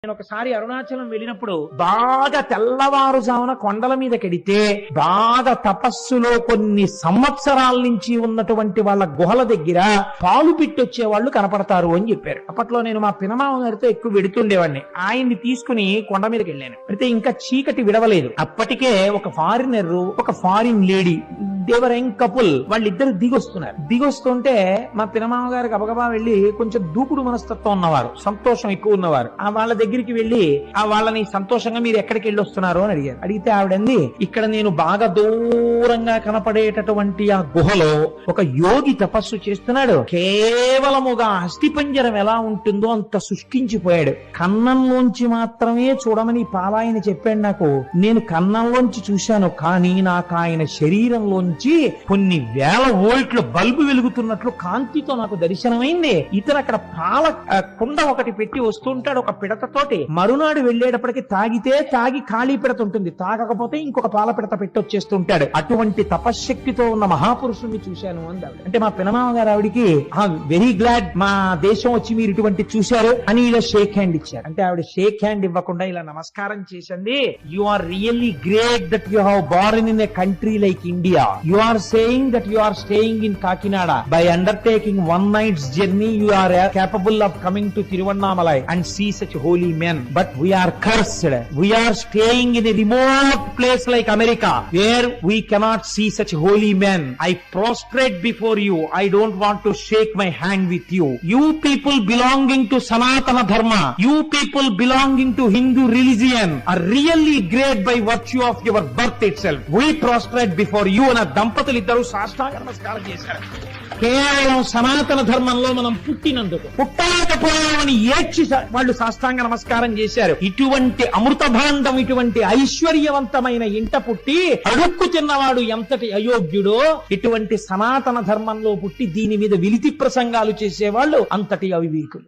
నేను ఒకసారి అరుణాచలం వెళ్ళినప్పుడు బాగా తెల్లవారుజామున కొండల మీద కెడితే బాగా తపస్సులో కొన్ని సంవత్సరాల నుంచి ఉన్నటువంటి వాళ్ళ గుహల దగ్గర పాలు పిట్టొచ్చే వాళ్ళు కనపడతారు అని చెప్పారు. అప్పట్లో నేను మా పినమామ గారితో ఎక్కువ వెడుతుండేవాడిని. ఆయన్ని తీసుకుని కొండ మీదకి వెళ్ళాను. అయితే ఇంకా చీకటి విడవలేదు. అప్పటికే ఒక ఫారినర్, ఒక ఫారిన్ లేడీ, దేవర్ యంగ్ కపుల్, వాళ్ళిద్దరు దిగొస్తున్నారు. దిగొస్తుంటే మా పినమామ గారు గబగబా వెళ్లి, కొంచెం దూకుడు మనస్తత్వం ఉన్నవారు, సంతోషం ఎక్కువ ఉన్నవారు, ఆ వాళ్ళ దగ్గరికి వెళ్లి వాళ్ళని సంతోషంగా మీరు ఎక్కడికి వెళ్ళి వస్తున్నారు అని అడిగారు. అడిగితే ఆవిడంది, ఇక్కడ నేను బాగా దూరంగా కనపడేటటువంటి ఆ గుహలో ఒక యోగి తపస్సు చేస్తున్నాడు. కేవలముగా అస్థిపంజరం ఎలా ఉంటుందో అంత శుష్కించిపోయాడు. కన్నంలోంచి మాత్రమే చూడమని పాలాయన చెప్పాడు నాకు. నేను కన్నంలోంచి చూశాను, కానీ నాకు ఆయన శరీరంలోంచి కొన్ని వేల వోల్ట్ల బల్బు వెలుగుతున్నట్లు కాంతితో నాకు దర్శనమైంది. ఇతను అక్కడ పాల కుండ ఒకటి పెట్టి వస్తుంటాడు ఒక పిడతతోటి. మరునాడు వెళ్లేటప్పటికి తాగి ఖాళీ పిడత ఉంటుంది, తాగకపోతే ఇంకొక పాల పిడత పెట్టి వచ్చేస్తుంటాడు. అటువంటి తపశ్శక్తితో ఉన్న మహాపురుషుణ్ణి చూశాను అంది ఆవిడ. అంటే మా పినమామ గారు ఆవిడికి వెరీ గ్లాడ్ మా దేశం వచ్చి మీరు ఇటువంటి చూశారు అని ఇలా షేక్ హ్యాండ్ ఇచ్చారు. అంటే ఆవిడ షేక్ హ్యాండ్ ఇవ్వకుండా ఇలా నమస్కారం చేసింది. You are really great that you have born in a country like India. You are saying that you are staying in Kakinada. By undertaking one night's journey, you are capable of coming to Tiruvannamalai and see such holy men. But we are cursed. We are staying in a remote place like America, where we cannot see such holy men. I prostrate before you. I don't want to shake my hand with you. You people belonging to Sanatana Dharma, you people belonging to Hindu religion are really great by virtue of your birth itself. We prostrate before you. And దంపతులు ఇద్దరు సాష్టాంగ నమస్కారం చేశారు. కేవలం సనాతన ధర్మంలో మనం పుట్టినందుకు, పుట్టలేకపోయామని ఏడ్చి వాళ్ళు సాష్టాంగ నమస్కారం చేశారు. ఇటువంటి అమృత భాండం, ఇటువంటి ఐశ్వర్యవంతమైన ఇంట పుట్టి అడుక్కు తిన్నవాడు ఎంతటి అయోగ్యుడో, ఇటువంటి సనాతన ధర్మంలో పుట్టి దీని మీద విలితి ప్రసంగాలు చేసేవాళ్ళు అంతటి అవివేకులు.